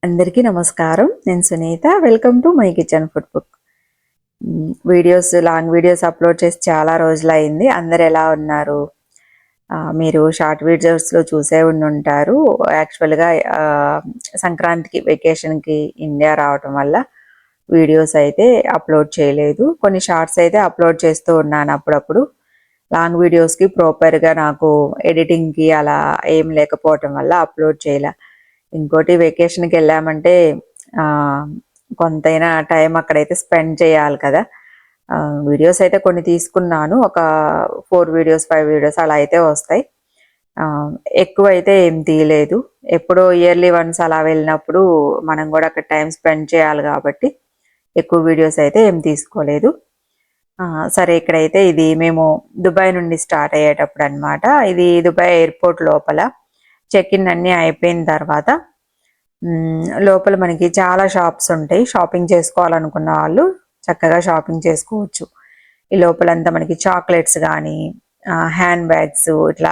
అందరికీ నమస్కారం. నేను Sunitha. Welcome to my kitchen food book. Long videos upload చేసి చాలా రోజులైంది. అందరు ఎలా ఉన్నారు? మీరు షార్ట్ వీడియోస్లో చూసే ఉండుంటారు. యాక్చువల్గా సంక్రాంతికి వెకేషన్కి ఇండియా రావటం వల్ల వీడియోస్ అయితే అప్లోడ్ చేయలేదు. కొన్ని షార్ట్స్ అయితే అప్లోడ్ చేస్తూ ఉన్నాను అప్పుడప్పుడు. లాంగ్ వీడియోస్కి ప్రాపర్గా నాకు ఎడిటింగ్కి అలా ఏం లేకపోవటం వల్ల అప్లోడ్ చేయలే. ఇంకోటి వెకేషన్కి వెళ్ళామంటే కొంతైనా టైం అక్కడైతే స్పెండ్ చేయాలి కదా. వీడియోస్ అయితే కొన్ని తీసుకున్నాను. ఒక 4 వీడియోస్ 5 వీడియోస్ అలా అయితే వస్తాయి. ఎక్కువ అయితే ఏం తీయలేదు. ఎప్పుడో ఇయర్లీ వన్స్ అలా వెళ్ళినప్పుడు మనం కూడా అక్కడ టైం స్పెండ్ చేయాలి కాబట్టి ఎక్కువ వీడియోస్ అయితే ఏం తీసుకోలేదు. సరే, ఇక్కడైతే ఇది మేము దుబాయ్ నుండి స్టార్ట్ అయ్యేటప్పుడు అనమాట. ఇది దుబాయ్ ఎయిర్పోర్ట్ లోపల చెక్ ఇన్ అన్నీ అయిపోయిన తర్వాత లోపల మనకి చాలా షాప్స్ ఉంటాయి. షాపింగ్ చేసుకోవాలనుకున్న వాళ్ళు చక్కగా షాపింగ్ చేసుకోవచ్చు. ఈ లోపలంతా మనకి చాక్లెట్స్ కానీ హ్యాండ్ బ్యాగ్స్, ఇట్లా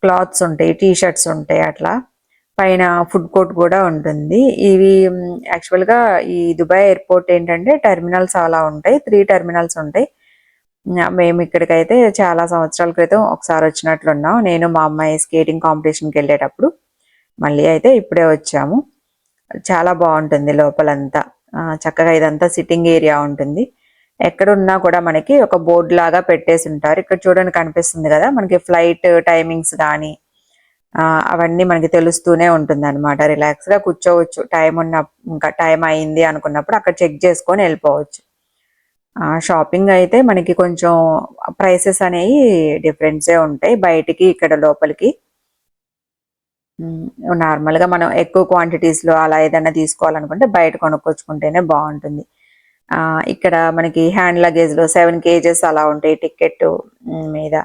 క్లాత్స్ ఉంటాయి, టీ షర్ట్స్ ఉంటాయి. అట్లా పైన ఫుడ్ కోర్ట్ కూడా ఉంటుంది. ఇవి యాక్చువల్గా ఈ దుబాయ్ ఎయిర్పోర్ట్ ఏంటంటే టెర్మినల్స్ అలా ఉంటాయి. 3 టెర్మినల్స్ ఉంటాయి. మేము ఇక్కడికైతే చాలా సంవత్సరాల క్రితం ఒకసారి వచ్చినట్లున్నాం. నేను మా అమ్మాయి స్కేటింగ్ కాంపిటీషన్కి వెళ్ళేటప్పుడు. మళ్ళీ అయితే ఇప్పుడే వచ్చాము. చాలా బాగుంటుంది లోపలంతా. చక్కగా ఇదంతా సిట్టింగ్ ఏరియా ఉంటుంది. ఎక్కడున్నా కూడా మనకి ఒక బోర్డు లాగా పెట్టేసి ఉంటారు. ఇక్కడ చూడండి, కనిపిస్తుంది కదా మనకి ఫ్లైట్ టైమింగ్స్ కానీ అవన్నీ మనకి తెలుస్తూనే ఉంటుంది అనమాట. రిలాక్స్గా కూర్చోవచ్చు. ఇంకా టైం అయింది అనుకున్నప్పుడు అక్కడ చెక్ చేసుకొని వెళ్ళిపోవచ్చు. షాపింగ్ అయితే మనకి కొంచెం ప్రైసెస్ అనేవి డిఫరెన్సే ఉంటాయి బయటికి ఇక్కడ లోపలికి. నార్మల్గా మనం ఎక్కువ క్వాంటిటీస్లో అలా ఏదైనా తీసుకోవాలనుకుంటే బయట కొనుక్కొచ్చుకుంటేనే బాగుంటుంది. ఇక్కడ మనకి హ్యాండ్ లగేజ్లో 7 kgs అలా ఉంటాయి టికెట్ మీద.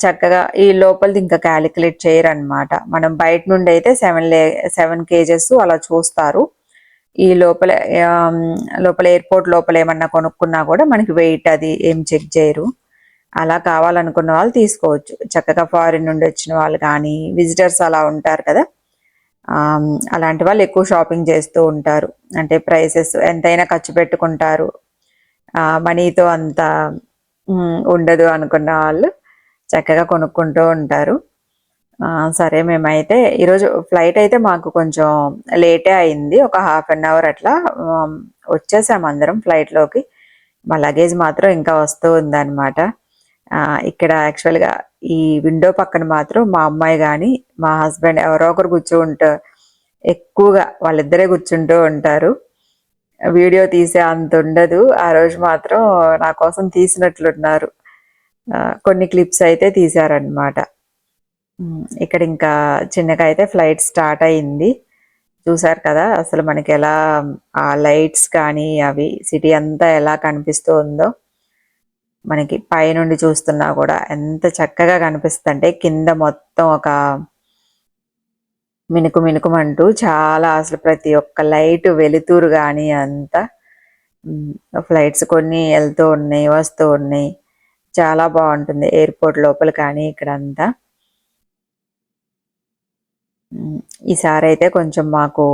చక్కగా ఈ లోపలిది ఇంకా క్యాలిక్యులేట్ చేయరు అనమాట. మనం బయట నుండి అయితే 7 kgs అలా చూస్తారు. ఈ లోపల ఎయిర్పోర్ట్ లోపల ఏమన్నా కొనుక్కున్నా కూడా మనకి వెయిట్ అది ఏం చెక్ చేయరు. అలా కావాలనుకున్న వాళ్ళు తీసుకోవచ్చు. చక్కగా ఫారిన్ నుండి వచ్చిన వాళ్ళు కానీ విజిటర్స్ అలా ఉంటారు కదా, అలాంటి వాళ్ళు ఎక్కువ షాపింగ్ చేస్తూ ఉంటారు. అంటే ప్రైసెస్ ఎంతైనా ఖర్చు పెట్టుకుంటారు, మనీతో అంత ఉండదు అనుకున్న వాళ్ళు చక్కగా కొనుక్కుంటూ ఉంటారు. సరే, మేమైతే ఈరోజు ఫ్లైట్ అయితే మాకు కొంచెం లేటే అయింది. ఒక ½ అన్ అవర్ అట్లా వచ్చేసాము అందరం ఫ్లైట్లోకి. మా లగేజ్ మాత్రం ఇంకా వస్తూ ఉందన్నమాట. ఇక్కడ యాక్చువల్గా ఈ విండో పక్కన మాత్రం మా అమ్మాయి కానీ మా హస్బెండ్ ఎవరో ఒకరు ఎక్కువగా వాళ్ళిద్దరే కూర్చుంటూ ఉంటారు. వీడియో తీసే అంత ఉండదు. ఆ రోజు మాత్రం నా కోసం తీసినట్లున్నారు. కొన్ని క్లిప్స్ అయితే తీశారనమాట. ఇక్కడ ఇంకా చిన్నగా అయితే ఫ్లైట్ స్టార్ట్ అయింది. చూసారు కదా అసలు మనకి ఎలా ఆ లైట్స్ కానీ అవి సిటీ అంతా ఎలా కనిపిస్తూ ఉందో. మనకి పైనుండి చూస్తున్నా కూడా ఎంత చక్కగా కనిపిస్తుందంటే కింద మొత్తం ఒక మినుకుమంటూ చాలా, అసలు ప్రతి ఒక్క లైట్ వెలుతురు కానీ అంతా. ఫ్లైట్స్ కొన్ని వెళ్తూ ఉన్నాయి, వస్తూ ఉన్నాయి. చాలా బాగుంటుంది ఎయిర్పోర్ట్ లోపల కానీ ఇక్కడంతా. ఈసారి అయితే కొంచెం మాకు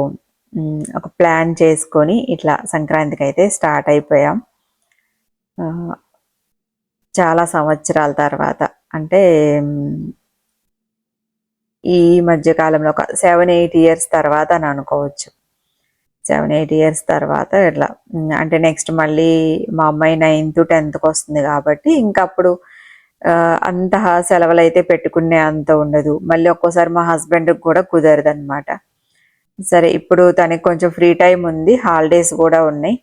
ఒక ప్లాన్ చేసుకొని ఇట్లా సంక్రాంతికి అయితే స్టార్ట్ అయిపోయాం. చాలా సంవత్సరాల తర్వాత, అంటే ఈ మధ్య కాలంలో ఒక 7-8 ఇయర్స్ తర్వాత అని అనుకోవచ్చు. 7-8 ఇయర్స్ తర్వాత ఇట్లా, అంటే నెక్స్ట్ మళ్ళీ మా అమ్మాయి 9th 10th వస్తుంది కాబట్టి ఇంకప్పుడు అంత సెలవులు అయితే పెట్టుకునే అంత ఉండదు. మళ్ళీ ఒక్కోసారి మా హస్బెండ్కి కూడా కుదరదు అనమాట. సరే, ఇప్పుడు తనకి కొంచెం ఫ్రీ టైం ఉంది, హాలిడేస్ కూడా ఉన్నాయి.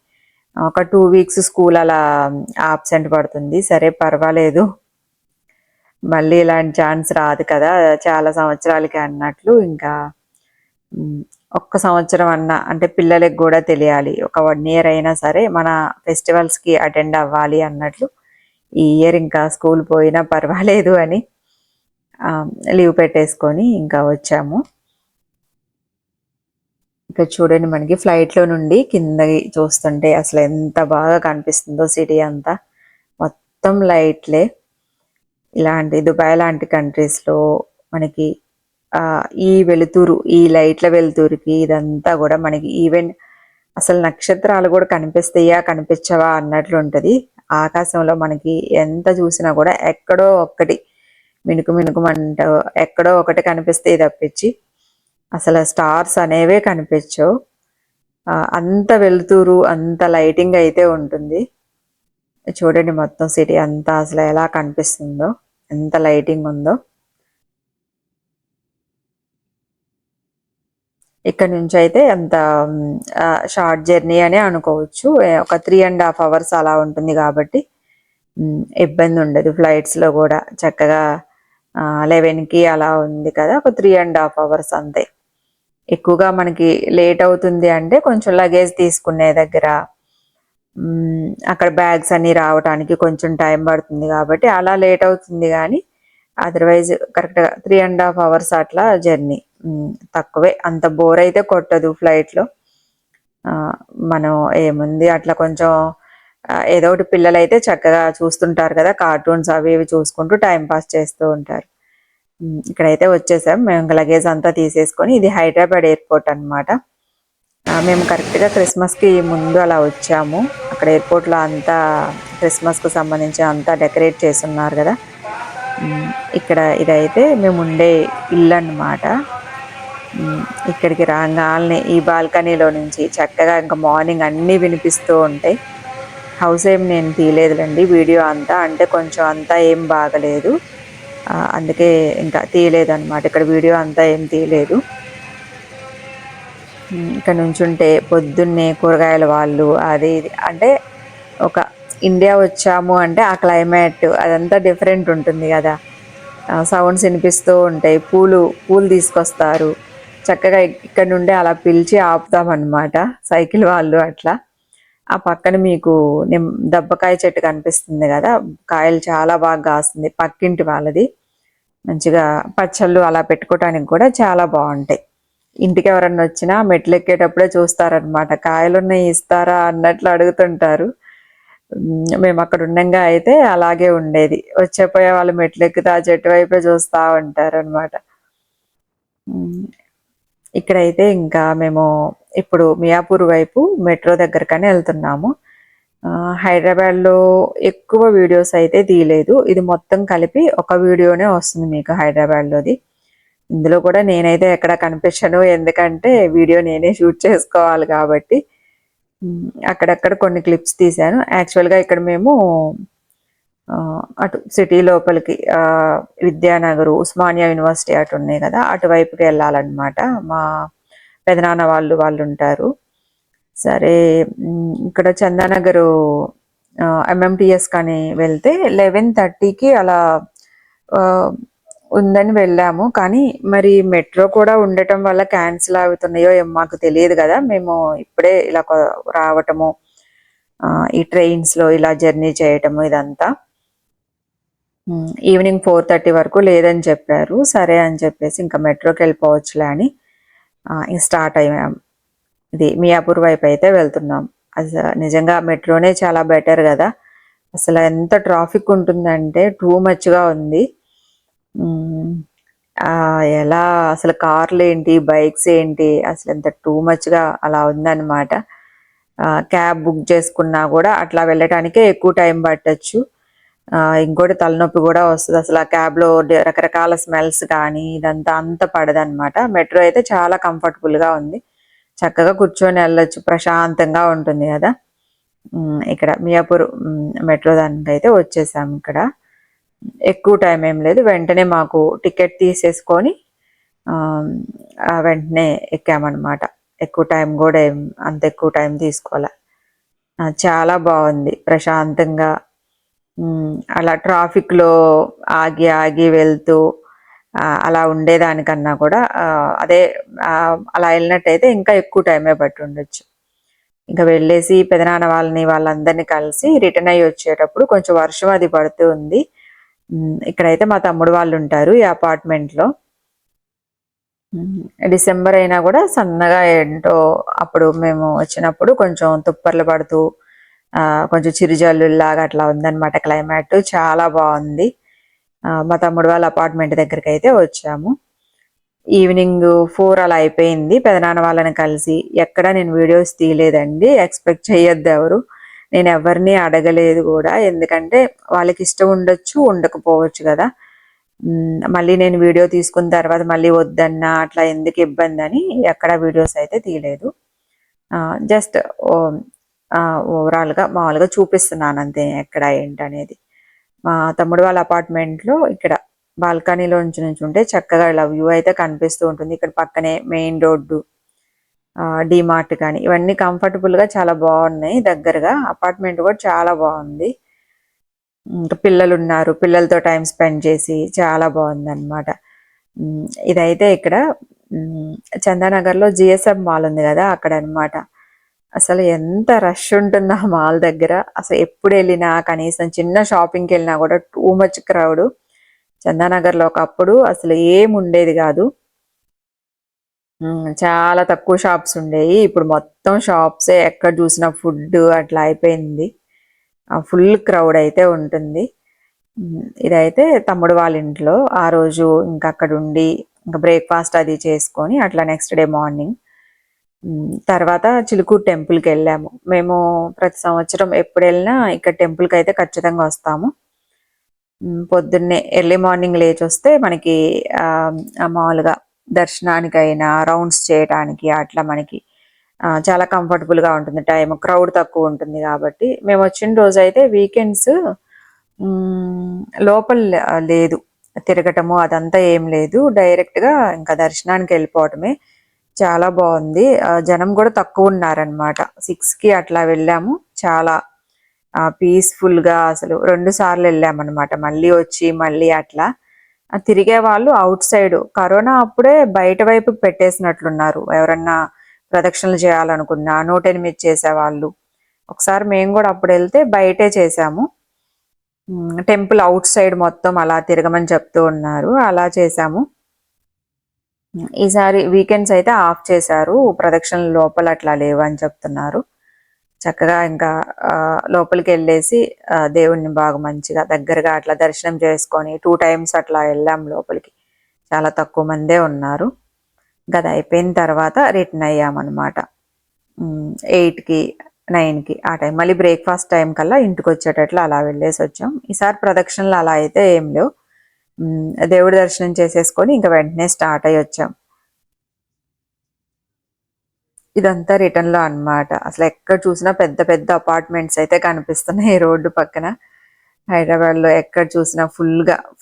ఒక 2 వీక్స్ స్కూల్ అలా ఆబ్సెంట్ పడుతుంది. సరే, పర్వాలేదు, మళ్ళీ ఇలాంటి ఛాన్స్ రాదు కదా చాలా సంవత్సరాలకి అన్నట్లు. ఇంకా ఒక్క సంవత్సరం అన్నా, అంటే పిల్లలకి కూడా తెలియాలి, ఒక 1 year అయినా సరే మన ఫెస్టివల్స్కి అటెండ్ అవ్వాలి అన్నట్లు. ఈ ఇయర్ ఇంకా స్కూల్ పోయినా పర్వాలేదు అని లీవ్ పెట్టేసుకొని ఇంకా వచ్చాము. ఇక్కడ చూడండి, మనకి ఫ్లైట్లో నుండి కిందకి చూస్తుంటే అసలు ఎంత బాగా కనిపిస్తుందో సిటీ అంతా. మొత్తం లైట్లే. ఇలాంటి దుబాయ్ లాంటి కంట్రీస్లో మనకి ఈ వెలుతురు, ఈ లైట్ల వెలుతురుకి ఇదంతా కూడా మనకి ఈవెన్ అసలు నక్షత్రాలు కూడా కనిపిస్తాయా కనిపించవా అన్నట్లు ఉంటుంది. ఆకాశంలో మనకి ఎంత చూసినా కూడా ఎక్కడో ఒక్కటి మినుకు మినుకుమంట ఎక్కడో ఒకటి కనిపిస్తే తప్పించి అసలు స్టార్స్ అనేవే కనిపించవు. అంత వెలుతురు, అంత లైటింగ్ అయితే ఉంటుంది. చూడండి మొత్తం సిటీ అంతా అసలు ఎలా కనిపిస్తుందో, ఎంత లైటింగ్ ఉందో. ఇక్కడ నుంచి అయితే అంత షార్ట్ జర్నీ అనే అనుకోవచ్చు. ఒక 3.5 hours అలా ఉంటుంది కాబట్టి ఇబ్బంది ఉండదు. ఫ్లైట్స్లో కూడా చక్కగా 11కి అలా ఉంది కదా, ఒక 3.5 hours అంతే. ఎక్కువగా మనకి లేట్ అవుతుంది అంటే కొంచెం లగేజ్ తీసుకునే దగ్గర అక్కడ బ్యాగ్స్ అన్ని రావడానికి కొంచెం టైం పడుతుంది కాబట్టి అలా లేట్ అవుతుంది. కానీ అదర్వైజ్ కరెక్ట్గా 3.5 hours అట్లా జర్నీ. తక్కువే, అంత బోర్ అయితే కొట్టదు ఫ్లైట్లో. మనం ఏముంది అట్లా కొంచెం ఏదో ఒకటి, పిల్లలు అయితే చక్కగా చూస్తుంటారు కదా కార్టూన్స్, అవి ఇవి చూసుకుంటూ టైం పాస్ చేస్తూ ఉంటారు. ఇక్కడైతే వచ్చేసాం మేము, లగేజ్ అంతా తీసేసుకొని. ఇది హైదరాబాద్ ఎయిర్పోర్ట్ అనమాట. మేము కరెక్ట్గా క్రిస్మస్కి ముందు అలా వచ్చాము. అక్కడ ఎయిర్పోర్ట్లో అంతా క్రిస్మస్కు సంబంధించి అంతా డెకరేట్ చేసి ఉన్నారు కదా. ఇక్కడ ఇదైతే మేము ఉండే ఇల్లు అన్నమాట. ఇక్కడికి రాగానే ఈ బాల్కనీలో నుంచి చక్కగా ఇంకా మార్నింగ్ అన్నీ వినిపిస్తూ ఉంటాయి. హౌస్ ఏం నేను తీయలేదులేండి వీడియో అంతా, అంటే కొంచెం అంతా ఏం బాగలేదు, అందుకే ఇంకా తీయలేదు అనమాట. ఇక్కడ వీడియో అంతా ఏం తీయలేదు. ఇక్కడ నుంచుంటే పొద్దున్నే కూరగాయల వాళ్ళు అది ఇది, అంటే ఒక ఇండియా వచ్చాము అంటే ఆ క్లైమేట్ అదంతా డిఫరెంట్ ఉంటుంది కదా. సౌండ్స్ వినిపిస్తూ ఉంటాయి, పూలు తీసుకొస్తారు. చక్కగా ఇక్కడ నుండి అలా పిలిచి ఆపుతామన్నమాట సైకిల్ వాళ్ళు అట్లా. ఆ పక్కన మీకు దబ్బకాయ చెట్టు కనిపిస్తుంది కదా, కాయలు చాలా బాగా కాస్తుంది, పక్కింటి వాళ్ళది. మంచిగా పచ్చళ్ళు అలా పెట్టుకోవటానికి కూడా చాలా బాగుంటాయి. ఇంటికి ఎవరన్నా వచ్చినా మెట్లు ఎక్కేటప్పుడే చూస్తారనమాట, కాయలున్నాయి ఇస్తారా అన్నట్లు అడుగుతుంటారు. మేము అక్కడ ఉండంగా అయితే అలాగే ఉండేది, వచ్చేపోయే వాళ్ళు మెట్లు ఎక్కితే ఆ చెట్టు వైపే చూస్తూ ఉంటారు అనమాట. ఇక్కడైతే ఇంకా మేము ఇప్పుడు మియాపూర్ వైపు మెట్రో దగ్గరకనే వెళ్తున్నాము. హైదరాబాద్లో ఎక్కువ వీడియోస్ అయితే తీయలేదు, ఇది మొత్తం కలిపి ఒక వీడియోనే వస్తుంది మీకు హైదరాబాద్లోది. ఇందులో కూడా నేనైతే ఎక్కడ కనిపించను, ఎందుకంటే వీడియో నేనే షూట్ చేసుకోవాలి కాబట్టి. అక్కడక్కడ కొన్ని క్లిప్స్ తీశాను. యాక్చువల్గా ఇక్కడ మేము అటు సిటీ లోపలికి విద్యానగర్, ఉస్మానియా యూనివర్సిటీ అటు ఉన్నాయి కదా, అటువైపుకి వెళ్ళాలన్నమాట. మా పెదనాన్న వాళ్ళు ఉంటారు. సరే, ఇక్కడ చందానగర్ MMTS కానీ వెళ్తే 11:30కి అలా ఉందని వెళ్ళాము. కానీ మరి మెట్రో కూడా ఉండటం వల్ల క్యాన్సిల్ అవుతున్నాయో ఏమో మాకు తెలియదు కదా. మేము ఇప్పుడే ఇలా రావటము, ఈ ట్రైన్స్లో ఇలా జర్నీ చేయటము ఇదంతా. ఈవినింగ్ 4:30 వరకు లేదని చెప్పారు. సరే అని చెప్పేసి ఇంకా మెట్రోకి వెళ్ళిపోవచ్చులే అని స్టార్ట్ అయ్యాం. ఇది మియాపూర్ వైపు అయితే వెళ్తున్నాం. అసలు నిజంగా మెట్రోనే చాలా బెటర్ కదా. అసలు ఎంత ట్రాఫిక్ ఉంటుందంటే టూ మచ్గా ఉంది. ఎలా అసలు కార్లు ఏంటి, బైక్స్ ఏంటి, అసలు ఎంత టూ మచ్గా అలా ఉందన్నమాట. క్యాబ్ బుక్ చేసుకున్నా కూడా అట్లా వెళ్ళటానికే ఎక్కువ టైం పట్టచ్చు. ఇంకోటి తలనొప్పి కూడా వస్తుంది అసలు ఆ క్యాబ్లో రకరకాల స్మెల్స్ కానీ ఇదంతా అంత పడదనమాట. మెట్రో అయితే చాలా కంఫర్టబుల్గా ఉంది, చక్కగా కూర్చొని వెళ్ళొచ్చు, ప్రశాంతంగా ఉంటుంది కదా. ఇక్కడ మియాపూర్ మెట్రో దానికైతే వచ్చేసాము. ఇక్కడ ఎక్కువ టైం ఏం లేదు, వెంటనే మాకు టికెట్ తీసేసుకొని వెంటనే ఎక్కామన్నమాట. ఎక్కువ టైం కూడా అంత ఎక్కువ టైం తీసుకోవాలి. చాలా బాగుంది, ప్రశాంతంగా. అలా ట్రాఫిక్లో ఆగి ఆగి వెళ్తూ అలా ఉండేదానికన్నా కూడా అదే అలా వెళ్ళినట్టయితే ఇంకా ఎక్కువ టైమే పట్టి ఉండొచ్చు. ఇంకా వెళ్ళేసి పెదనాన్న వాళ్ళందరినీ కలిసి రిటర్న్ అయ్యి వచ్చేటప్పుడు కొంచెం వర్షం అది పడుతూ ఉంది. ఇక్కడైతే మా తమ్ముడు వాళ్ళు ఉంటారు ఈ అపార్ట్మెంట్లో. డిసెంబర్ అయినా కూడా సన్నగా ఏంటో అప్పుడు మేము వచ్చినప్పుడు కొంచెం తుప్పర్లు పడుతూ కొంచెం చిరుజల్లులాగా అట్లా ఉందన్నమాట. క్లైమేట్ చాలా బాగుంది. మా తమ్ముడు వాళ్ళ అపార్ట్మెంట్ దగ్గరికి అయితే వచ్చాము. ఈవినింగ్ 4 అలా అయిపోయింది. పెదనాన్న వాళ్ళని కలిసి ఎక్కడ నేను వీడియోస్ తీయలేదండి. ఎక్స్పెక్ట్ చేయొద్దు ఎవరు. నేను ఎవరిని అడగలేదు కూడా. ఎందుకంటే వాళ్ళకి ఇష్టం ఉండొచ్చు, ఉండకపోవచ్చు కదా. మళ్ళీ నేను వీడియో తీసుకున్న తర్వాత మళ్ళీ వద్దన్నా అట్లా ఎందుకు ఇబ్బంది అని ఎక్కడ వీడియోస్ అయితే తీయలేదు. జస్ట్ ఓవరాల్గా మామూలుగా చూపిస్తున్నాను అంతే ఎక్కడ ఏంటనేది. మా తమ్ముడు వాళ్ళ అపార్ట్మెంట్లో ఇక్కడ బాల్కనీలో నుంచి ఉంటే చక్కగా ఇలా వ్యూ అయితే కనిపిస్తూ ఉంటుంది. ఇక్కడ పక్కనే మెయిన్ రోడ్డు, డిమార్ట్ కానీ ఇవన్నీ కంఫర్టబుల్గా చాలా బాగున్నాయి. దగ్గరగా అపార్ట్మెంట్ కూడా చాలా బాగుంది. ఇంకా పిల్లలు ఉన్నారు, పిల్లలతో టైం స్పెండ్ చేసి చాలా బాగుందన్నమాట. ఇదైతే ఇక్కడ చందానగర్లో జిఎస్ఎం మాల్ ఉంది కదా, అక్కడ అనమాట. అసలు ఎంత రష్ ఉంటుంది ఆ మాల్ దగ్గర. అసలు ఎప్పుడు వెళ్ళినా కనీసం చిన్న షాపింగ్కి వెళ్ళినా కూడా టూ మచ్ క్రౌడ్. చందానగర్లో ఒకప్పుడు అసలు ఏం ఉండేది కాదు, చాలా తక్కువ షాప్స్ ఉండేవి. ఇప్పుడు మొత్తం షాప్సే, ఎక్కడ చూసినా ఫుడ్ అట్లా అయిపోయింది. ఫుల్ క్రౌడ్ అయితే ఉంటుంది. ఇదైతే తమ్ముడు వాళ్ళ ఇంట్లో. ఆ రోజు ఇంకా అక్కడ ఉండి ఇంకా బ్రేక్ఫాస్ట్ అది చేసుకొని అట్లా నెక్స్ట్ డే మార్నింగ్ తర్వాత చిలుకూరు టెంపుల్కి వెళ్ళాము. మేము ప్రతి సంవత్సరం ఎప్పుడు వెళ్ళినా ఇక్కడ టెంపుల్కి అయితే ఖచ్చితంగా వస్తాము. పొద్దున్నే ఎర్లీ మార్నింగ్ లేచి వస్తే మనకి మామూలుగా దర్శనానికైనా రౌండ్స్ చేయడానికి అట్లా మనకి చాలా కంఫర్టబుల్గా ఉంటుంది. టైం క్రౌడ్ తక్కువ ఉంటుంది కాబట్టి. మేము వచ్చిన రోజు అయితే వీకెండ్స్ లోపల లేదు, తిరగటము అదంతా ఏం లేదు. డైరెక్ట్గా ఇంకా దర్శనానికి వెళ్ళిపోవటమే. చాలా బాగుంది. జనం కూడా తక్కువ ఉన్నారనమాట. 6కి అట్లా వెళ్ళాము. చాలా పీస్ఫుల్గా అసలు 2 సార్లు వెళ్ళామన్నమాట. మళ్ళీ వచ్చి మళ్ళీ అట్లా తిరిగే వాళ్ళు అవుట్ సైడ్. కరోనా అప్పుడే బయట వైపు పెట్టేసినట్లున్నారు. ఎవరన్నా ప్రదక్షిణలు చేయాలనుకున్నా 108 చేసేవాళ్ళు. ఒకసారి మేము కూడా అప్పుడు వెళ్తే బయటే చేసాము. టెంపుల్ అవుట్ సైడ్ మొత్తం అలా తిరగమని చెప్తూ ఉన్నారు, అలా చేసాము. ఈసారి వీకెండ్స్ అయితే ఆఫ్ చేశారు, ప్రదక్షిణలు లోపల అట్లా లేవు అని చెప్తున్నారు. చక్కగా ఇంకా లోపలికి వెళ్ళేసి దేవుణ్ణి బాగా మంచిగా దగ్గరగా అట్లా దర్శనం చేసుకొని 2 టైమ్స్ అట్లా వెళ్ళాం లోపలికి. చాలా తక్కువ మందే ఉన్నారు. గది అయిపోయిన తర్వాత రిటర్న్ అయ్యామన్నమాట. 8కి 9కి ఆ టైం. మళ్ళీ బ్రేక్ఫాస్ట్ టైం కల్లా ఇంటికి వచ్చేటట్లు అలా వెళ్ళేసి వచ్చాం. ఈసారి ప్రదక్షిణలు అలా అయితే ఏం లేవు. దేవుడి దర్శనం చేసేసుకొని ఇంకా వెంటనే స్టార్ట్ అయ్యి వచ్చాం. ఇదంతా రిటర్న్ లో అన్నమాట. అసలు ఎక్కడ చూసినా పెద్ద పెద్ద అపార్ట్మెంట్స్ అయితే కనిపిస్తున్నాయి రోడ్డు పక్కన. హైదరాబాద్ లో ఎక్కడ చూసినా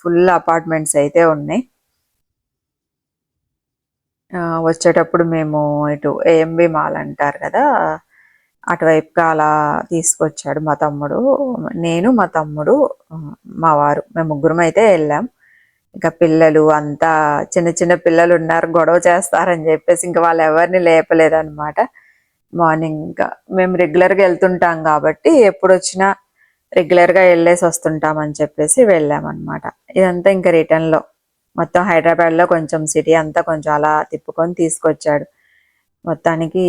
ఫుల్ అపార్ట్మెంట్స్ అయితే ఉన్నాయి. వచ్చేటప్పుడు మేము ఇటు ఏఎంబి మాల్ అంటారు కదా, అటువైపుగా అలా తీసుకొచ్చాడు మా తమ్ముడు. నేను, మా తమ్ముడు, మా వారు, మేము ముగ్గురం అయితే వెళ్ళాం. ఇంకా పిల్లలు అంతా చిన్న చిన్న పిల్లలు ఉన్నారు, గొడవ చేస్తారని చెప్పేసి ఇంకా వాళ్ళు ఎవరిని లేపలేదన్నమాట. మార్నింగ్ ఇంకా మేము రెగ్యులర్గా వెళ్తుంటాం కాబట్టి ఎప్పుడు వచ్చినా రెగ్యులర్గా వెళ్ళేసి వస్తుంటామని చెప్పేసి వెళ్ళామన్నమాట. ఇదంతా ఇంకా రిటర్న్లో మొత్తం హైదరాబాద్లో కొంచెం సిటీ అంతా కొంచెం అలా తిప్పుకొని తీసుకొచ్చాడు. మొత్తానికి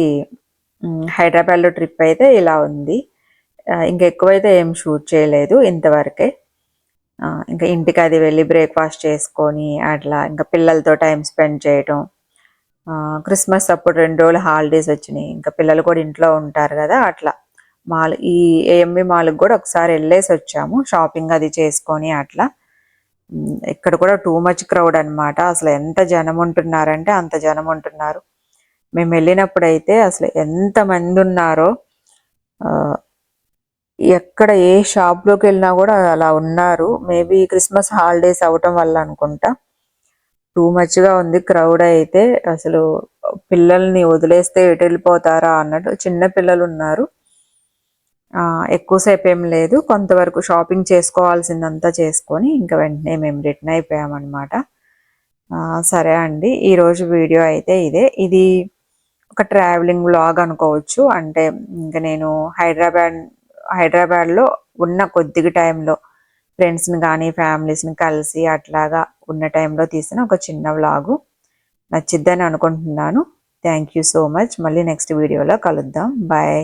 హైదరాబాద్లో ట్రిప్ అయితే ఇలా ఉంది. ఇంకా ఎక్కువైతే ఏం షూట్ చేయలేదు ఇంతవరకే. ఇంకా ఇంటికి అది వెళ్ళి బ్రేక్ఫాస్ట్ చేసుకొని అట్లా ఇంకా పిల్లలతో టైం స్పెండ్ చేయటం. క్రిస్మస్ అప్పుడు 2 రోజులు హాలిడేస్ వచ్చినాయి, ఇంకా పిల్లలు కూడా ఇంట్లో ఉంటారు కదా, అట్లా మాల్ ఈ ఏఎంబి మాల్కి కూడా ఒకసారి వెళ్ళేసి వచ్చాము, షాపింగ్ అది చేసుకొని అట్లా. ఇక్కడ కూడా టూ మచ్ క్రౌడ్ అనమాట. అసలు ఎంత జనం ఉంటున్నారంటే అంత జనం ఉంటున్నారు. మేము వెళ్ళినప్పుడు అయితే అసలు ఎంత మంది ఉన్నారో, ఎక్కడ ఏ షాప్లోకి వెళ్ళినా కూడా అలా ఉన్నారు. మేబీ క్రిస్మస్ హాలిడేస్ అవటం వల్ల అనుకుంటా టూ మచ్గా ఉంది క్రౌడ్ అయితే. అసలు పిల్లల్ని వదిలేస్తే ఎటు వెళ్ళిపోతారా అన్నట్టు. చిన్న పిల్లలు ఉన్నారు. ఎక్కువసేపు ఏం లేదు, కొంతవరకు షాపింగ్ చేసుకోవాల్సిందంతా చేసుకొని ఇంకా వెంటనే మేము రిటర్న్ అయిపోయామన్నమాట. సరే అండి, ఈరోజు వీడియో అయితే ఇదే. ఇది ఒక ట్రావెలింగ్ వ్లాగ్ అనుకోవచ్చు. అంటే ఇంకా నేను హైదరాబాద్లో ఉన్న కొద్దిగా టైంలో ఫ్రెండ్స్ని కానీ ఫ్యామిలీస్ని కలిసి అట్లాగా ఉన్న టైంలో తీసిన ఒక చిన్న వ్లాగు. నచ్చిద్దని అనుకుంటున్నాను. Thank you so much. మళ్ళీ నెక్స్ట్ వీడియోలో కలుద్దాం. బాయ్.